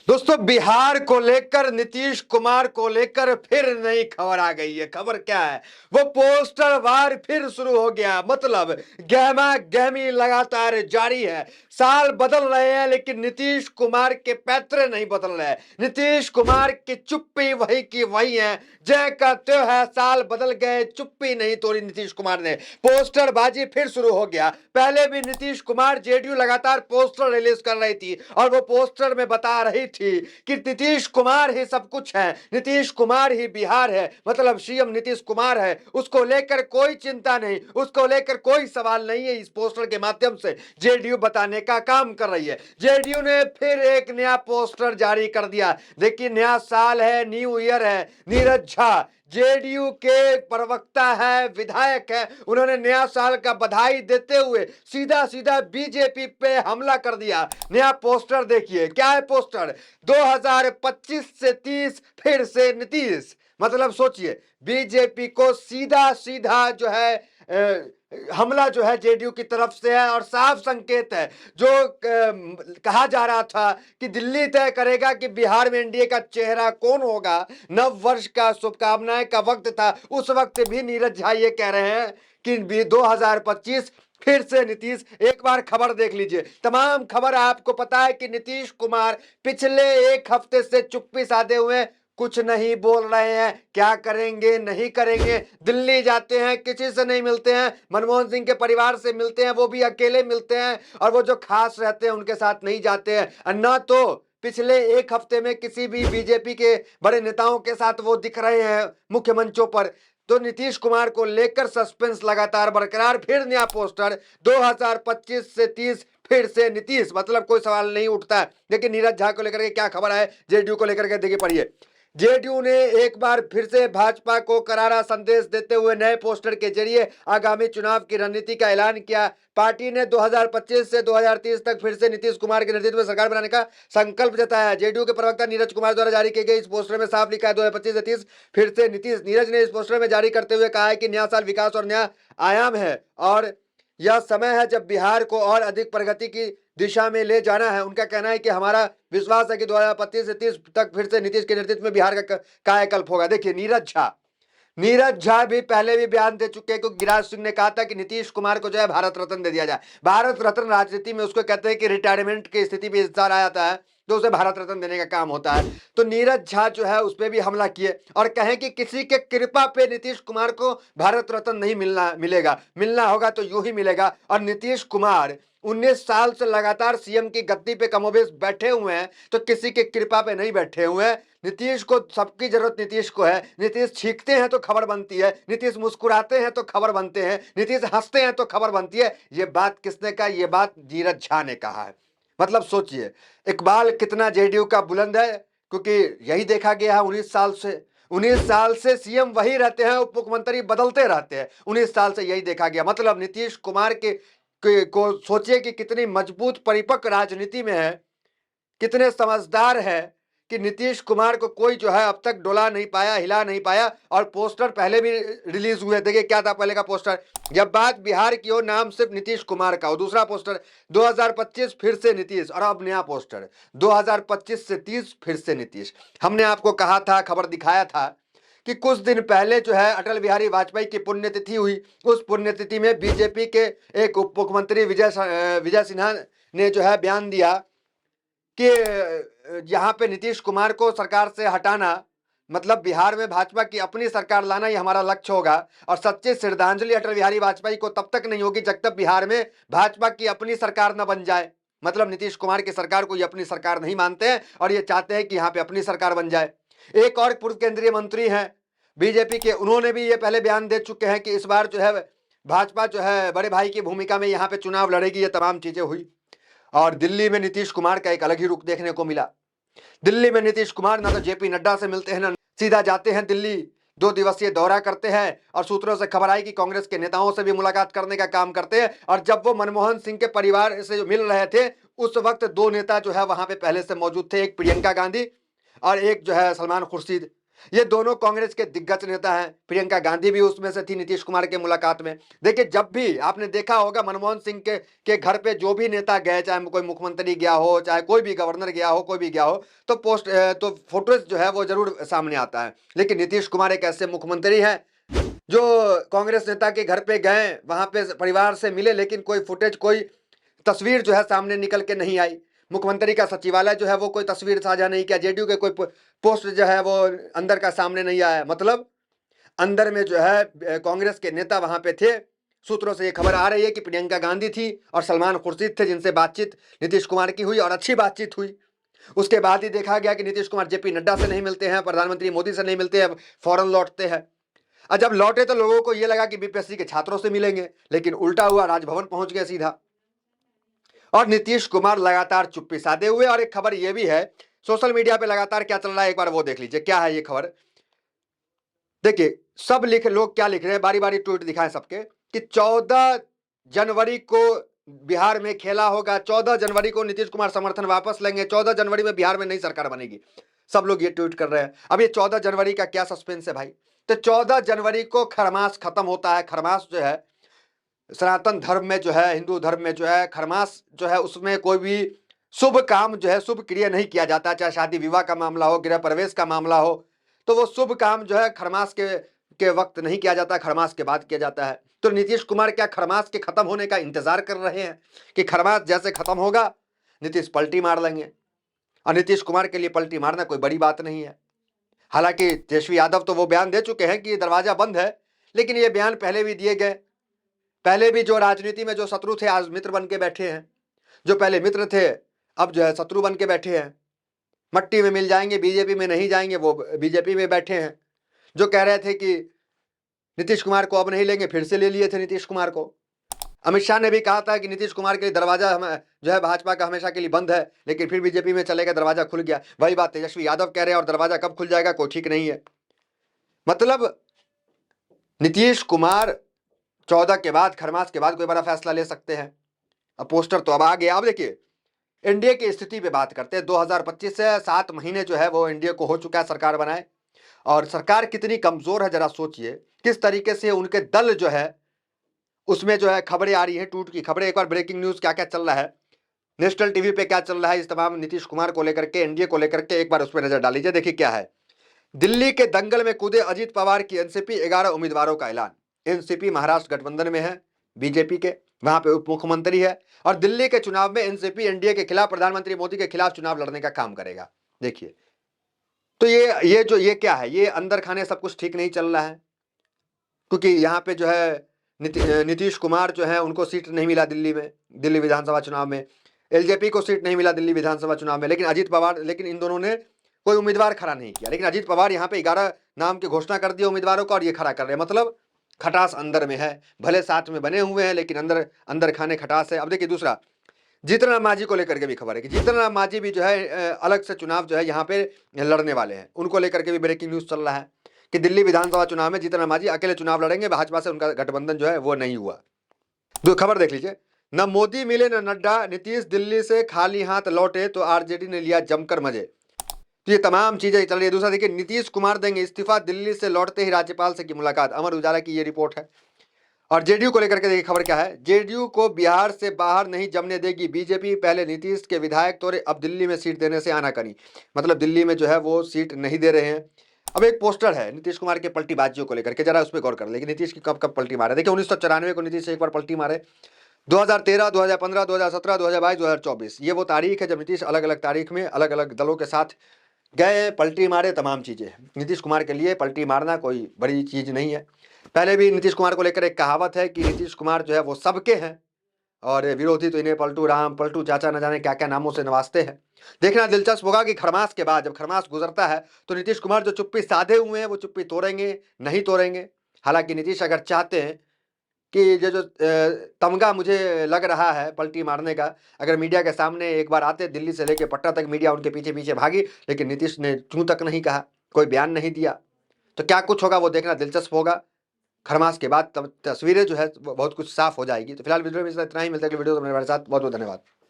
दोस्तों, बिहार को लेकर, नीतीश कुमार को लेकर फिर नई खबर आ गई है। खबर क्या है? वो पोस्टर वार फिर शुरू हो गया। मतलब गहमा गहमी लगातार जारी है। साल बदल रहे हैं लेकिन नीतीश कुमार के पैतरे नहीं बदल रहे हैं। नीतीश कुमार की चुप्पी वही की वही है। जय का त्यों है, साल बदल गए, चुप्पी नहीं तोड़ी नीतीश कुमार ने। पोस्टरबाजी फिर शुरू हो गया। पहले भी नीतीश कुमार, जेडीयू लगातार पोस्टर रिलीज कर रही थी और वो पोस्टर में बता रही थी कि नीतीश कुमार ही सब कुछ है, नीतीश कुमार ही बिहार है, मतलब सीएम नीतीश कुमार है। उसको लेकर कोई चिंता नहीं, उसको लेकर कोई सवाल नहीं है। इस पोस्टर के माध्यम से जेडीयू बताने का काम कर रही है। जेडीयू ने फिर एक नया पोस्टर जारी कर दिया। देखिए, नया साल है, न्यू ईयर है। नीरज झा जेडीयू के प्रवक्ता है, विधायक है, उन्होंने नया साल का बधाई देते हुए सीधा सीधा बीजेपी पे हमला कर दिया। नया पोस्टर देखिए, क्या है पोस्टर? 2025 से 30 फिर से नीतीश। मतलब सोचिए, बीजेपी को सीधा सीधा जो है हमला जो है जेडीयू की तरफ से है और साफ संकेत है। जो कहा जा रहा था कि दिल्ली तय करेगा कि बिहार में एनडीए का चेहरा कौन होगा, नव वर्ष का शुभकामनाएं का वक्त था, उस वक्त भी नीरज झा ये कह रहे हैं कि 2025 फिर से नीतीश। एक बार खबर देख लीजिए, तमाम खबर आपको पता है कि नीतीश कुमार पिछले एक हफ्ते से चुप्पी साधे हुए, कुछ नहीं बोल रहे हैं। क्या करेंगे, नहीं करेंगे। दिल्ली जाते हैं, किसी से नहीं मिलते हैं। मनमोहन सिंह के परिवार से मिलते हैं, वो भी अकेले मिलते हैं, और वो जो खास रहते हैं उनके साथ नहीं जाते हैं। न तो पिछले एक हफ्ते में किसी भी बीजेपी के बड़े नेताओं के साथ वो दिख रहे हैं मुख्य मंचों पर। तो नीतीश कुमार को लेकर सस्पेंस लगातार बरकरार। फिर नया पोस्टर, 2025 से 30 फिर से नीतीश। मतलब कोई सवाल नहीं उठता है। लेकिन नीरज झा को लेकर के क्या खबर है, जेडीयू को लेकर के देखिए, पढ़िए। जेडीयू ने एक बार फिर से भाजपा को करारा संदेश देते हुए नए पोस्टर के जरिए आगामी चुनाव की रणनीति का ऐलान किया। पार्टी ने 2025 से 2030 तक फिर से नीतीश कुमार के नेतृत्व में सरकार बनाने का संकल्प जताया। जेडीयू के प्रवक्ता नीरज कुमार द्वारा जारी किए गए इस पोस्टर में साफ लिखा है 2025 से 30 फिर से नीतीश। नीरज ने इस पोस्टर में जारी करते हुए कहा है कि नया साल विकास और नया आयाम है और यह समय है जब बिहार को और अधिक प्रगति की दिशा में ले जाना है। उनका कहना है कि हमारा विश्वास है कि 2025 से 30 तक फिर से नीतीश के नेतृत्व में बिहार का कायाकल्प होगा। देखिए, नीरज झा भी पहले भी बयान दे चुके हैं, क्योंकि गिरिराज सिंह ने कहा था कि नीतीश कुमार को जो है भारत रत्न दे दिया जाए। भारत रत्न राजनीति में उसको कहते हैं कि रिटायरमेंट की स्थिति में इंसान आ जाता है तो उसे भारत रत्न देने का काम होता है। तो नीरज झा जो है उस पर भी हमला किए और कहें कि किसी के कृपा पे नीतीश कुमार को भारत रत्न नहीं मिलेगा, मिलना होगा तो यूं ही मिलेगा। और नीतीश कुमार 19 साल से लगातार सीएम की गद्दी पे कमोबेश बैठे हुए हैं, तो किसी के कृपा पे नहीं बैठे हुए हैं। नीतीश को, सबकी जरूरत नीतीश को है। नीतीश छींकते हैं तो खबर बनती है, नीतीश मुस्कुराते हैं तो खबर बनते हैं, नीतीश हंसते हैं तो खबर बनती है। ये बात किसने कहा? ये बात नीरज झा ने कहा है। मतलब सोचिए, इकबाल कितना जेडीयू का बुलंद है, क्योंकि यही देखा गया है 19 साल से सीएम वही रहते हैं, उप मुख्यमंत्री बदलते रहते हैं। 19 साल से यही देखा गया। मतलब नीतीश कुमार को सोचिए कि कितनी मजबूत परिपक्व राजनीति में है, कितने समझदार है कि नीतीश कुमार को कोई जो है अब तक डोला नहीं पाया, हिला नहीं पाया। और पोस्टर पहले भी रिलीज हुए। देखिए क्या था पहले का पोस्टर, जब बात बिहार की हो नाम सिर्फ नीतीश कुमार का हो। दूसरा पोस्टर 2025 फिर से नीतीश, और अब नया पोस्टर 2025 से 30 फिर से नीतीश। हमने आपको कहा था, खबर दिखाया था कि कुछ दिन पहले जो है अटल बिहारी वाजपेयी की पुण्यतिथि हुई। उस पुण्यतिथि में बीजेपी के एक उप मुख्यमंत्री विजय सिन्हा ने जो है बयान दिया कि यहाँ पे नीतीश कुमार को सरकार से हटाना, मतलब बिहार में भाजपा की अपनी सरकार लाना, ही हमारा लक्ष्य होगा। और सच्ची श्रद्धांजलि अटल बिहारी वाजपेयी को तब तक नहीं होगी जब तक बिहार में भाजपा की अपनी सरकार न बन जाए। मतलब नीतीश कुमार की सरकार को ये अपनी सरकार नहीं मानते हैं और ये चाहते हैं कि यहाँ पे अपनी सरकार बन जाए। एक और पूर्व केंद्रीय मंत्री हैं बीजेपी के, उन्होंने भी ये पहले बयान दे चुके हैं कि इस बार जो है भाजपा जो है बड़े भाई की भूमिका में यहाँ पे चुनाव लड़ेगी। ये तमाम चीजें हुई। और दिल्ली में नीतीश कुमार का एक अलग ही रुख देखने को मिला। दिल्ली में नीतीश कुमार ना तो जेपी नड्डा से मिलते हैं, ना सीधा जाते हैं दिल्ली, 2 दिवसीय दौरा करते हैं। और सूत्रों से खबर आई कि कांग्रेस के नेताओं से भी मुलाकात करने का काम करते हैं। और जब वो मनमोहन सिंह के परिवार से जो मिल रहे थे, उस वक्त 2 नेता जो है वहां पे पहले से मौजूद थे, एक प्रियंका गांधी और एक जो है सलमान खुर्शीद। ये दोनों कांग्रेस के दिग्गज नेता हैं। प्रियंका गांधी भी उसमें से थी नीतीश कुमार के मुलाकात में। देखिए, जब भी आपने देखा होगा मनमोहन सिंह के घर पे जो भी नेता गए, चाहे कोई मुख्यमंत्री गया हो, चाहे कोई भी गवर्नर गया हो, कोई भी गया हो, तो तो फोटोज जो है वो जरूर सामने आता है। लेकिन नीतीश कुमार एक ऐसे मुख्यमंत्री हैं जो कांग्रेस नेता के घर पे गए, वहां पे परिवार से मिले, लेकिन कोई फुटेज, कोई तस्वीर जो है सामने निकल के नहीं आई। मुख्यमंत्री का सचिवालय जो है वो कोई तस्वीर साझा नहीं किया। जेडीयू के कोई पोस्ट जो है वो अंदर का सामने नहीं आया। मतलब अंदर में जो है कांग्रेस के नेता वहां पे थे। सूत्रों से ये खबर आ रही है कि प्रियंका गांधी थी और सलमान खुर्शीद थे, जिनसे बातचीत नीतीश कुमार की हुई और अच्छी बातचीत हुई। उसके बाद ही देखा गया कि नीतीश कुमार जेपी नड्डा से नहीं मिलते हैं, प्रधानमंत्री मोदी से नहीं मिलते हैं, फौरन लौटते हैं। और जब लौटे तो लोगों को यह लगा कि बीपीएससी के छात्रों से मिलेंगे, लेकिन उल्टा हुआ, राजभवन पहुंच गए सीधा। और नीतीश कुमार लगातार चुप्पी साधे हुए। और एक खबर यह भी है, सोशल मीडिया पे लगातार क्या चल रहा है, एक बार वो देख लीजिए। क्या है ये खबर, देखिए। सब लोग क्या लिख रहे हैं, बारी बारी ट्वीट दिखाएं सबके, कि 14 जनवरी को बिहार में खेला होगा, 14 जनवरी को नीतीश कुमार समर्थन वापस लेंगे, 14 जनवरी में बिहार में नई सरकार बनेगी। सब लोग ये ट्वीट कर रहे हैं। अब ये 14 जनवरी का क्या सस्पेंस है भाई? तो 14 जनवरी को खरमास खत्म होता है। खरमास जो है सनातन धर्म में जो है, हिंदू धर्म में जो है, खरमास जो है उसमें कोई भी शुभ काम जो है, शुभ क्रिया नहीं किया जाता। चाहे शादी विवाह का मामला हो, गृह प्रवेश का मामला हो, तो वो शुभ काम जो है खरमास के वक्त नहीं किया जाता, खरमास के बाद किया जाता है। तो नीतीश कुमार क्या खरमास के खत्म होने का इंतजार कर रहे हैं कि खरमास जैसे खत्म होगा नीतीश पलटी मार लेंगे? और नीतीश कुमार के लिए पलटी मारना कोई बड़ी बात नहीं है। हालांकि तेजस्वी यादव तो वो बयान दे चुके हैं कि ये दरवाजा बंद है, लेकिन ये बयान पहले भी दिए गए। पहले भी जो राजनीति में जो शत्रु थे आज मित्र बन के बैठे हैं, जो पहले मित्र थे अब जो है शत्रु बन के बैठे हैं। मट्टी में मिल जाएंगे, बीजेपी में नहीं जाएंगे, वो बीजेपी में बैठे हैं। जो कह रहे थे कि नीतीश कुमार को अब नहीं लेंगे, फिर से ले लिए थे नीतीश कुमार को। अमित शाह ने भी कहा था कि नीतीश कुमार के लिए दरवाजा जो है भाजपा का हमेशा के लिए बंद है, लेकिन फिर बीजेपी में चले गए, दरवाजा खुल गया। वही बात तेजस्वी यादव कह रहे हैं, और दरवाजा कब खुल जाएगा कोई ठीक नहीं है। मतलब नीतीश कुमार 14 के बाद, खरमास के बाद कोई बड़ा फैसला ले सकते हैं। अब पोस्टर तो अब आ गया। अब देखिए एनडीए की स्थिति पे बात करते हैं। 2025 से 7 महीने जो है वो एनडीए को हो चुका है सरकार बनाए, और सरकार कितनी कमजोर है जरा सोचिए। किस तरीके से उनके दल जो है उसमें जो है खबरें आ रही हैं, टूट की खबरें। एक बार ब्रेकिंग न्यूज क्या क्या चल रहा है, नेशनल टीवी पे क्या चल रहा है इस तमाम नीतीश कुमार को लेकर के, एनडीए को लेकर के, एक बार उस पर नजर डालीजिए। देखिए क्या है, दिल्ली के दंगल में कूदे अजीत पवार की एनसीपी, 11 उम्मीदवारों का ऐलान। एनसीपी महाराष्ट्र गठबंधन में है बीजेपी के, वहां पे उप मुख्यमंत्री है, और दिल्ली के चुनाव में एनसीपी एनडीए के खिलाफ, प्रधानमंत्री मोदी के खिलाफ चुनाव लड़ने का काम करेगा। देखिए तो ये क्या है, ये अंदर खाने सब कुछ ठीक नहीं चल रहा है। क्योंकि यहाँ पे जो है नीतीश कुमार जो है उनको सीट नहीं मिला दिल्ली में, दिल्ली विधानसभा चुनाव में। एलजेपी को सीट नहीं मिला दिल्ली विधानसभा चुनाव में, लेकिन अजीत पवार, लेकिन इन दोनों ने कोई उम्मीदवार खड़ा नहीं किया। लेकिन अजीत पवार यहाँ पे 11 नाम की घोषणा कर दिया उम्मीदवारों का, और ये खड़ा कर रहे हैं। मतलब खटास अंदर में है, भले साथ में बने हुए हैं, लेकिन अंदर अंदर खाने खटास है। अब देखिए दूसरा, जीतन राम मांझी को लेकर के भी खबर है कि जीतन राम मांझी भी जो है अलग से चुनाव जो है यहाँ पे लड़ने वाले हैं। उनको लेकर के भी ब्रेकिंग न्यूज चल रहा है कि दिल्ली विधानसभा चुनाव में जीतन राम मांझी अकेले चुनाव लड़ेंगे, भाजपा से उनका गठबंधन जो है वो नहीं हुआ। दो खबर देख लीजिए, न मोदी मिले न नड्डा, नीतीश दिल्ली से खाली हाथ लौटे तो आरजेडी ने लिया जमकर मजे। तो ये तमाम चीजें चल रही है। दूसरा देखिए, नीतीश कुमार देंगे इस्तीफा, दिल्ली से लौटते ही राज्यपाल से की मुलाकात, अमर उजाला की ये रिपोर्ट है। और जेडीयू को लेकर के देखिए खबर क्या है, जेडीयू को बिहार से बाहर नहीं जमने देगी बीजेपी, पहले नीतीश के विधायक तोड़े, अब दिल्ली में सीट देने से आनाकानी। मतलब दिल्ली में जो है वो सीट नहीं दे रहे हैं। अब एक पोस्टर है नीतीश कुमार के पलटीबाजियों को लेकर के, जरा उस पर गौर कर ले कि नीतीश की कब कब पलटी मारे। देखिए 1994 को नीतीश एक बार पलटी मारे, 2013, 2015, 2017, 2022, 2024, ये वो तारीख है जब नीतीश अलग अलग तारीख में अलग अलग दलों के साथ गए, पलटी मारे, तमाम चीजें। नीतीश कुमार के लिए पलटी मारना कोई बड़ी चीज नहीं है। पहले भी नीतीश कुमार को लेकर एक कहावत है कि नीतीश कुमार जो है वो सबके हैं, और विरोधी तो इन्हें पलटू राम, पलटू चाचा, न जाने क्या क्या नामों से नवाजते हैं। देखना दिलचस्प होगा कि खरमास के बाद, जब खरमास गुजरता है, तो नीतीश कुमार जो चुप्पी साधे हुए हैं वो चुप्पी तोड़ेंगे नहीं तोड़ेंगे। हालांकि नीतीश अगर चाहते हैं कि ये जो तमगा मुझे लग रहा है पलटी मारने का, अगर मीडिया के सामने एक बार आते, दिल्ली से लेकर पटना तक मीडिया उनके पीछे पीछे भागी, लेकिन नीतीश ने चूं तक नहीं कहा, कोई बयान नहीं दिया। तो क्या कुछ होगा वो देखना दिलचस्प होगा। खरमास के बाद तस्वीरें जो है बहुत कुछ साफ हो जाएगी। तो फिलहाल वीडियो में इतना ही, मिलता है वीडियो मेरे साथ। बहुत बहुत धन्यवाद।